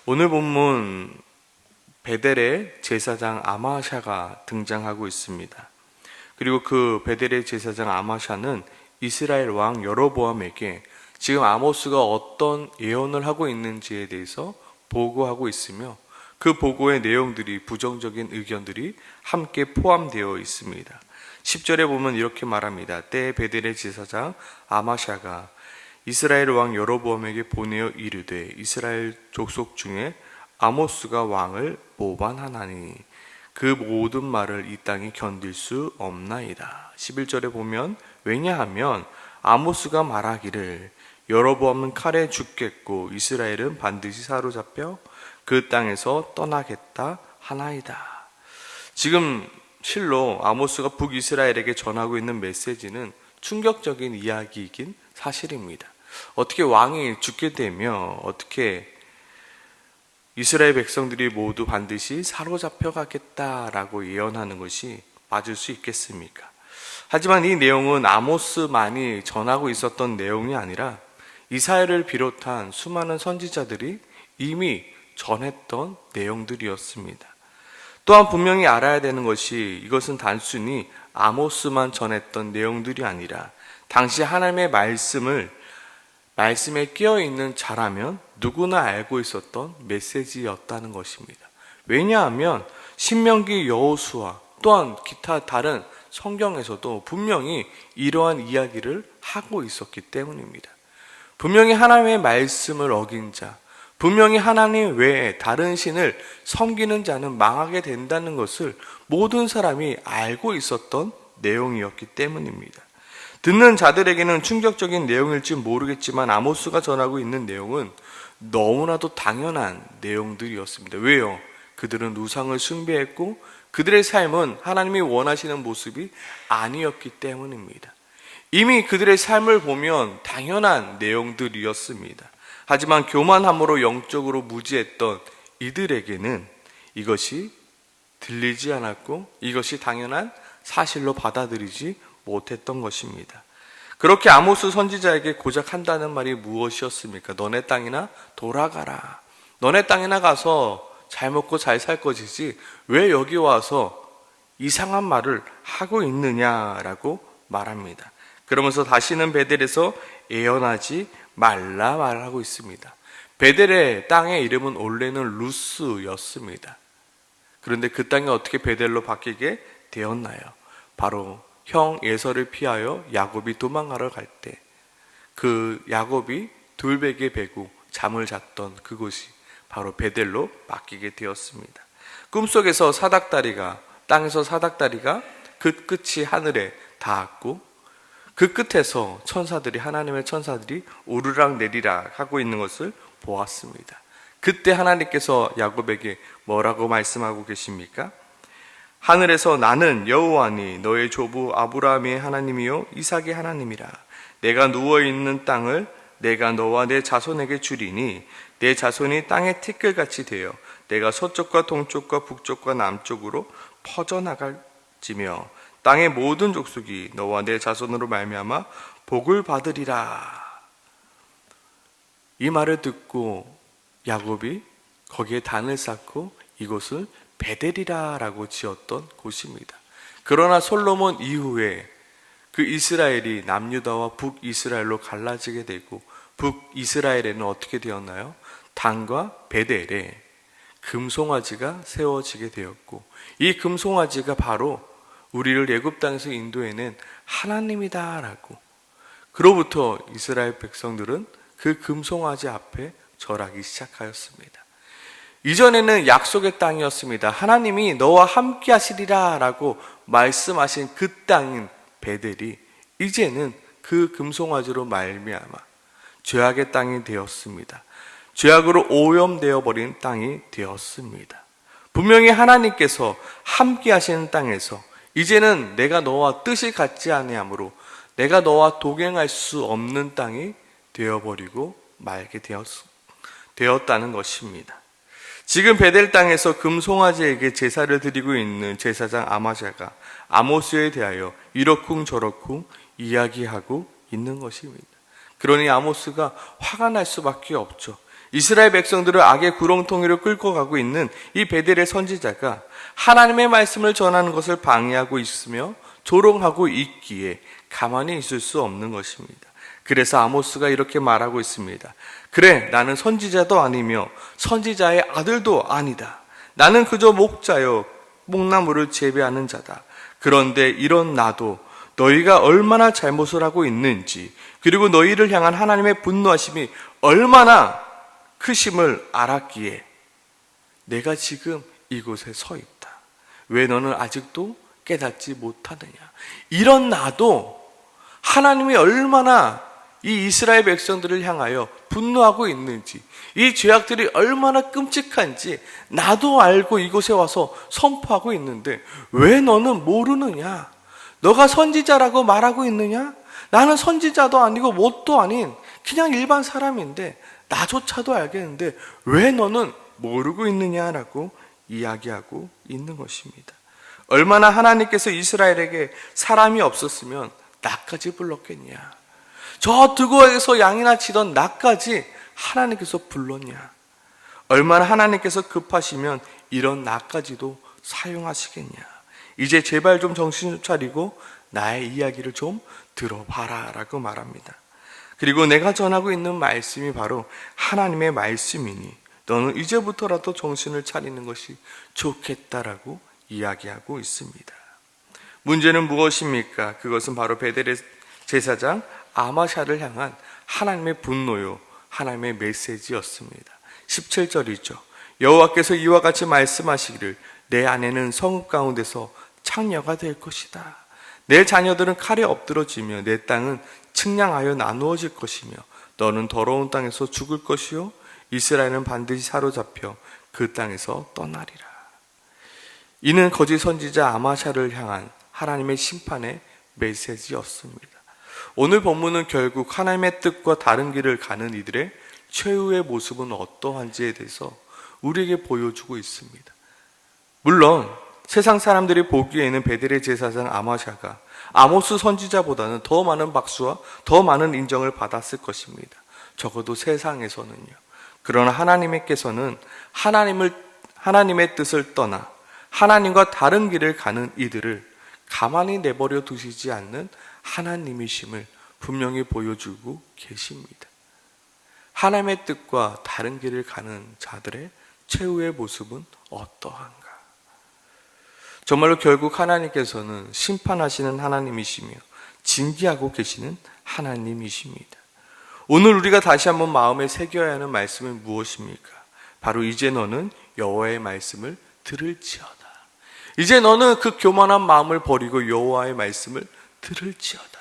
오늘 본문 베델의 제사장 아마샤가 등장하고 있습니다. 그리고 그 베델의 제사장 아마샤는 이스라엘 왕 여로보암에게 지금 아모스가 어떤 예언을 하고 있는지에 대해서 보고하고 있으며 그 보고의 내용들이 부정적인 의견들이 함께 포함되어 있습니다. 10절에 보면 이렇게 말합니다. 때에 베델의 제사장 아마샤가 이스라엘 왕 여로보암에게 보내어 이르되 이스라엘 족속 중에 아모스가 왕을 모반하나니 그 모든 말을 이 땅이 견딜 수 없나이다. 11절에 보면 왜냐하면 아모스가 말하기를 여로보암은 칼에 죽겠고 이스라엘은 반드시 사로잡혀 그 땅에서 떠나겠다 하나이다. 지금 실로 아모스가 북이스라엘에게 전하고 있는 메시지는 충격적인 이야기이긴 사실입니다. 어떻게 왕이 죽게 되면 어떻게 이스라엘 백성들이 모두 반드시 사로잡혀 가겠다라고 예언하는 것이 맞을 수 있겠습니까? 하지만 이 내용은 아모스만이 전하고 있었던 내용이 아니라 이사야를 비롯한 수많은 선지자들이 이미 전했던 내용들이었습니다. 또한 분명히 알아야 되는 것이 이것은 단순히 아모스만 전했던 내용들이 아니라 당시 하나님의 말씀에 끼어있는 자라면 누구나 알고 있었던 메시지였다는 것입니다. 왜냐하면 신명기 여호수아 또한 기타 다른 성경에서도 분명히 이러한 이야기를 하고 있었기 때문입니다. 분명히 하나님의 말씀을 어긴 자, 분명히 하나님 외에 다른 신을 섬기는 자는 망하게 된다는 것을 모든 사람이 알고 있었던 내용이었기 때문입니다. 듣는 자들에게는 충격적인 내용일지 모르겠지만 아모스가 전하고 있는 내용은 너무나도 당연한 내용들이었습니다. 왜요? 그들은 우상을 숭배했고 그들의 삶은 하나님이 원하시는 모습이 아니었기 때문입니다. 이미 그들의 삶을 보면 당연한 내용들이었습니다. 하지만 교만함으로 영적으로 무지했던 이들에게는 이것이 들리지 않았고 이것이 당연한 사실로 받아들이지 못했던 것입니다. 그렇게 아모스 선지자에게 고작 한다는 말이 무엇이었습니까? 너네 땅이나 돌아가라. 너네 땅이나 가서 잘 먹고 잘 살 것이지 왜 여기 와서 이상한 말을 하고 있느냐라고 말합니다. 그러면서 다시는 베델에서 예언하지 말라 말하고 있습니다. 베델의 땅의 이름은 원래는 루스였습니다. 그런데 그 땅이 어떻게 베델로 바뀌게 되었나요? 바로 형 에서를 피하여 야곱이 도망하러 갈 때 그 야곱이 돌베개 베고 잠을 잤던 그곳이 바로 베델로 바뀌게 되었습니다. 꿈속에서 땅에서 사닥다리가 그 끝이 하늘에 닿았고 그 끝에서 하나님의 천사들이 오르락 내리락 하고 있는 것을 보았습니다. 그때 하나님께서 야곱에게 뭐라고 말씀하고 계십니까? 하늘에서 나는 여호와니 너의 조부 아브라함의 하나님이요 이삭의 하나님이라. 내가 누워있는 땅을 내가 너와 내 자손에게 주리니 내 자손이 땅의 티끌같이 되어 내가 서쪽과 동쪽과 북쪽과 남쪽으로 퍼져나갈지며 땅의 모든 족속이 너와 내 자손으로 말미암아 복을 받으리라. 이 말을 듣고 야곱이 거기에 단을 쌓고 이곳을 베델이라라고 지었던 곳입니다. 그러나 솔로몬 이후에 그 이스라엘이 남유다와 북이스라엘로 갈라지게 되고 북이스라엘에는 어떻게 되었나요? 단과 베델에 금송아지가 세워지게 되었고 이 금송아지가 바로 우리를 애굽 땅에서 인도해낸 하나님이다라고 그로부터 이스라엘 백성들은 그 금송아지 앞에 절하기 시작하였습니다. 이전에는 약속의 땅이었습니다. 하나님이 너와 함께 하시리라 라고 말씀하신 그 땅인 베델이 이제는 그 금송아지로 말미암아 죄악의 땅이 되었습니다. 죄악으로 오염되어 버린 땅이 되었습니다. 분명히 하나님께서 함께 하시는 땅에서 이제는 내가 너와 뜻이 같지 아니하므로 내가 너와 동행할 수 없는 땅이 되어버리고 말게 되었다는 것입니다. 지금 베델 땅에서 금송아지에게 제사를 드리고 있는 제사장 아마샤가 아모스에 대하여 이러쿵 저러쿵 이야기하고 있는 것입니다. 그러니 아모스가 화가 날 수밖에 없죠. 이스라엘 백성들을 악의 구렁텅이로 끌고 가고 있는 이 베델의 선지자가 하나님의 말씀을 전하는 것을 방해하고 있으며 조롱하고 있기에 가만히 있을 수 없는 것입니다. 그래서 아모스가 이렇게 말하고 있습니다. 그래, 나는 선지자도 아니며 선지자의 아들도 아니다. 나는 그저 목자요 목나무를 재배하는 자다. 그런데 이런 나도 너희가 얼마나 잘못을 하고 있는지, 그리고 너희를 향한 하나님의 분노하심이 얼마나 크심을 알았기에 내가 지금 이곳에 서 있다. 왜 너는 아직도 깨닫지 못하느냐. 이런 나도 하나님이 얼마나 이 이스라엘 백성들을 향하여 분노하고 있는지, 이 죄악들이 얼마나 끔찍한지 나도 알고 이곳에 와서 선포하고 있는데 왜 너는 모르느냐? 너가 선지자라고 말하고 있느냐? 나는 선지자도 아니고 뭣도 아닌 그냥 일반 사람인데 나조차도 알겠는데 왜 너는 모르고 있느냐라고 이야기하고 있는 것입니다. 얼마나 하나님께서 이스라엘에게 사람이 없었으면 나까지 불렀겠냐. 저 드고에서 양이나 치던 나까지 하나님께서 불렀냐. 얼마나 하나님께서 급하시면 이런 나까지도 사용하시겠냐. 이제 제발 좀 정신 좀 차리고 나의 이야기를 좀 들어봐라 라고 말합니다. 그리고 내가 전하고 있는 말씀이 바로 하나님의 말씀이니 너는 이제부터라도 정신을 차리는 것이 좋겠다라고 이야기하고 있습니다. 문제는 무엇입니까? 그것은 바로 베델의 제사장 아마샤를 향한 하나님의 분노요, 하나님의 메시지였습니다. 17절이죠. 여호와께서 이와 같이 말씀하시기를 내 아내는 성읍 가운데서 창녀가 될 것이다. 내 자녀들은 칼에 엎드러지며 내 땅은 측량하여 나누어질 것이며 너는 더러운 땅에서 죽을 것이요 이스라엘은 반드시 사로잡혀 그 땅에서 떠나리라. 이는 거짓 선지자 아마샤를 향한 하나님의 심판의 메시지였습니다. 오늘 본문은 결국 하나님의 뜻과 다른 길을 가는 이들의 최후의 모습은 어떠한지에 대해서 우리에게 보여주고 있습니다. 물론 세상 사람들이 보기에는 베델의 제사장 아마샤가 아모스 선지자보다는 더 많은 박수와 더 많은 인정을 받았을 것입니다. 적어도 세상에서는요. 그러나 하나님께서는 하나님의 뜻을 떠나 하나님과 다른 길을 가는 이들을 가만히 내버려 두시지 않는 하나님이심을 분명히 보여주고 계십니다. 하나님의 뜻과 다른 길을 가는 자들의 최후의 모습은 어떠한가? 정말로 결국 하나님께서는 심판하시는 하나님이시며 징계하고 계시는 하나님이십니다. 오늘 우리가 다시 한번 마음에 새겨야 하는 말씀은 무엇입니까? 바로 이제 너는 여호와의 말씀을 들을지어다. 이제 너는 그 교만한 마음을 버리고 여호와의 말씀을 들을지어다.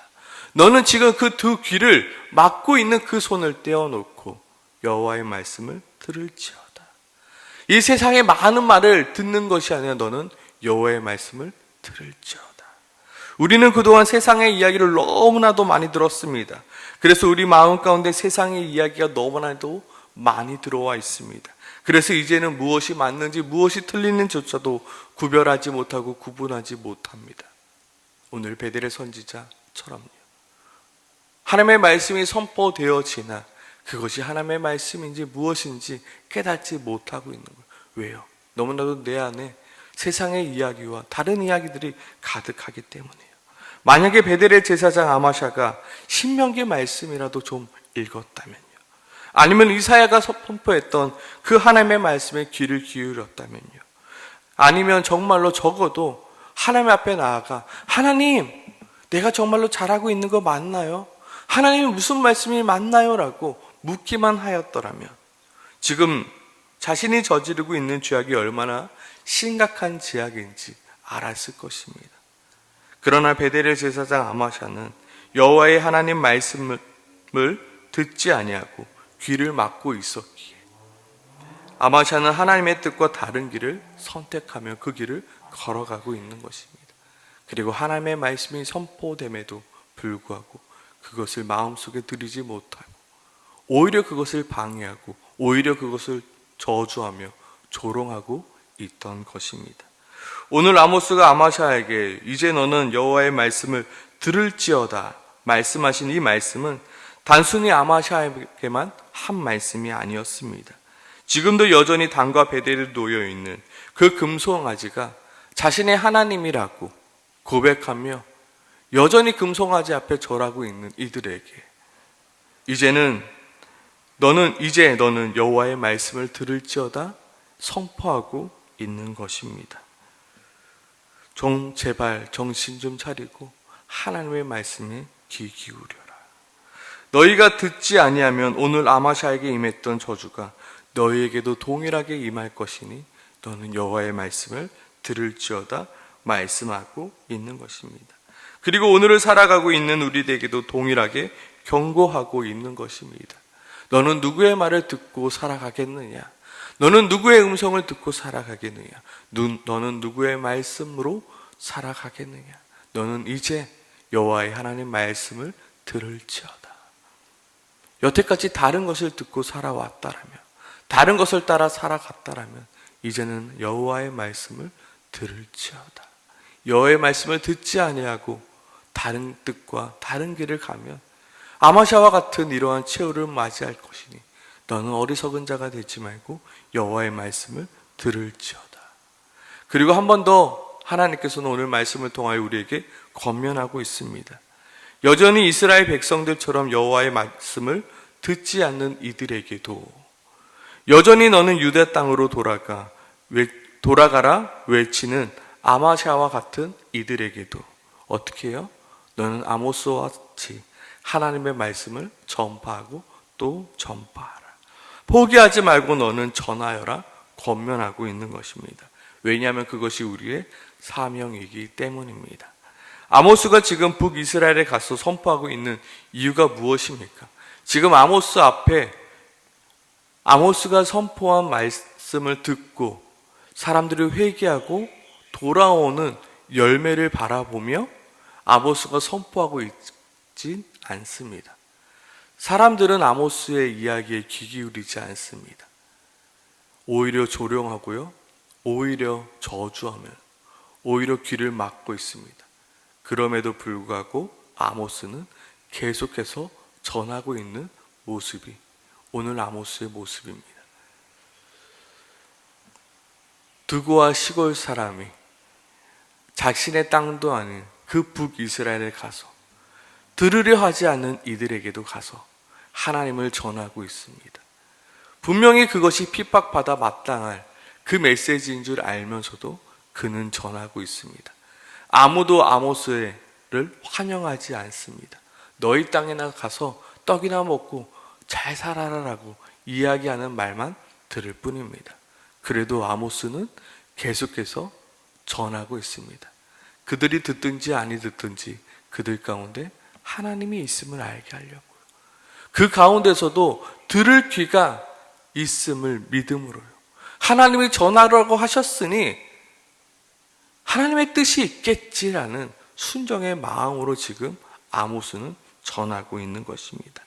너는 지금 그 두 귀를 막고 있는 그 손을 떼어놓고 여호와의 말씀을 들을지어다. 이 세상의 많은 말을 듣는 것이 아니라 너는 여호와의 말씀을 들을지어다. 우리는 그동안 세상의 이야기를 너무나도 많이 들었습니다. 그래서 우리 마음 가운데 세상의 이야기가 너무나도 많이 들어와 있습니다. 그래서 이제는 무엇이 맞는지 무엇이 틀리는지조차도 구별하지 못하고 구분하지 못합니다. 오늘 베델의 선지자처럼요. 하나님의 말씀이 선포되어지나 그것이 하나님의 말씀인지 무엇인지 깨닫지 못하고 있는 거예요. 왜요? 너무나도 내 안에 세상의 이야기와 다른 이야기들이 가득하기 때문이에요. 만약에 베델의 제사장 아마샤가 신명기 말씀이라도 좀 읽었다면요. 아니면 이사야가 선포했던 그 하나님의 말씀에 귀를 기울였다면요. 아니면 정말로 적어도 하나님 앞에 나아가 하나님, 내가 정말로 잘하고 있는 거 맞나요? 하나님이 무슨 말씀이 맞나요? 라고 묻기만 하였더라면 지금 자신이 저지르고 있는 죄악이 얼마나 심각한 죄악인지 알았을 것입니다. 그러나 베델의 제사장 아마샤는 여호와의 하나님 말씀을 듣지 아니하고 귀를 막고 있었기에 아마샤는 하나님의 뜻과 다른 길을 선택하며 그 길을 걸어가고 있는 것입니다. 그리고 하나님의 말씀이 선포됨에도 불구하고 그것을 마음속에 들이지 못하고 오히려 그것을 방해하고 오히려 그것을 저주하며 조롱하고 있던 것입니다. 오늘 아모스가 아마샤에게 이제 너는 여호와의 말씀을 들을지어다 말씀하신 이 말씀은 단순히 아마샤에게만 한 말씀이 아니었습니다. 지금도 여전히 단과 베델에 놓여 있는 그 금송아지가 자신의 하나님이라고 고백하며 여전히 금송아지 앞에 절하고 있는 이들에게 너는 여호와의 말씀을 들을지어다 선포하고 있는 것입니다. 제발 정신 좀 차리고 하나님의 말씀에 귀 기울여라. 너희가 듣지 아니하면 오늘 아마샤에게 임했던 저주가 너희에게도 동일하게 임할 것이니 너는 여호와의 말씀을 들을지어다 말씀하고 있는 것입니다. 그리고 오늘을 살아가고 있는 우리에게도 동일하게 경고하고 있는 것입니다. 너는 누구의 말을 듣고 살아가겠느냐? 너는 누구의 음성을 듣고 살아가겠느냐? 너는 누구의 말씀으로 살아가겠느냐? 너는 이제 여호와의 하나님 말씀을 들을지어다. 여태까지 다른 것을 듣고 살아왔다라면, 다른 것을 따라 살아갔다라면 이제는 여호와의 말씀을 들을지어다. 여호와의 말씀을 듣지 아니하고 다른 뜻과 다른 길을 가면 아마샤와 같은 이러한 최후를 맞이할 것이니 너는 어리석은 자가 되지 말고 여호와의 말씀을 들을지어다. 그리고 한 번 더 하나님께서는 오늘 말씀을 통하여 우리에게 권면하고 있습니다. 여전히 이스라엘 백성들처럼 여호와의 말씀을 듣지 않는 이들에게도 여전히 너는 유대 땅으로 돌아가라 외치는 아마샤와 같은 이들에게도 어떻게 해요? 너는 아모스와 같이 하나님의 말씀을 전파하고 또 전파하라. 포기하지 말고 너는 전하여라 권면하고 있는 것입니다. 왜냐하면 그것이 우리의 사명이기 때문입니다. 아모스가 지금 북이스라엘에 가서 선포하고 있는 이유가 무엇입니까? 지금 아모스 앞에 아모스가 선포한 말씀을 듣고 사람들이 회개하고 돌아오는 열매를 바라보며 아모스가 선포하고 있진 않습니다. 사람들은 아모스의 이야기에 귀 기울이지 않습니다. 오히려 조롱하고요, 오히려 저주하며 오히려 귀를 막고 있습니다. 그럼에도 불구하고 아모스는 계속해서 전하고 있는 모습이 오늘 아모스의 모습입니다. 두고와 시골 사람이 자신의 땅도 아닌 그 북이스라엘에 가서 들으려 하지 않는 이들에게도 가서 하나님을 전하고 있습니다. 분명히 그것이 핍박받아 마땅할 그 메시지인 줄 알면서도 그는 전하고 있습니다. 아무도 아모스를 환영하지 않습니다. 너희 땅에나 가서 떡이나 먹고 잘 살아라라고 이야기하는 말만 들을 뿐입니다. 그래도 아모스는 계속해서 전하고 있습니다. 그들이 듣든지 아니 듣든지 그들 가운데 하나님이 있음을 알게 하려고요. 그 가운데서도 들을 귀가 있음을 믿음으로요. 하나님이 전하라고 하셨으니 하나님의 뜻이 있겠지라는 순종의 마음으로 지금 아모스는 전하고 있는 것입니다.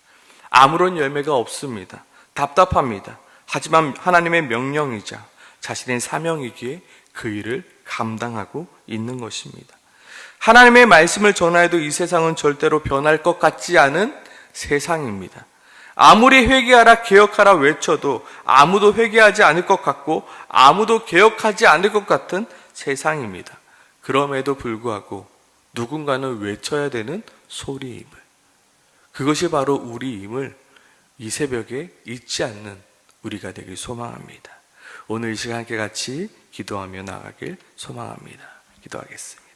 아무런 열매가 없습니다. 답답합니다. 하지만 하나님의 명령이자 자신의 사명이기에 그 일을 감당하고 있는 것입니다. 하나님의 말씀을 전하여도 이 세상은 절대로 변할 것 같지 않은 세상입니다. 아무리 회개하라 개혁하라 외쳐도 아무도 회개하지 않을 것 같고 아무도 개혁하지 않을 것 같은 세상입니다. 그럼에도 불구하고 누군가는 외쳐야 되는 소리임을, 그것이 바로 우리임을 이 새벽에 잊지 않는 우리가 되길 소망합니다. 오늘 이 시간 함께 같이 기도하며 나가길 소망합니다. 기도하겠습니다.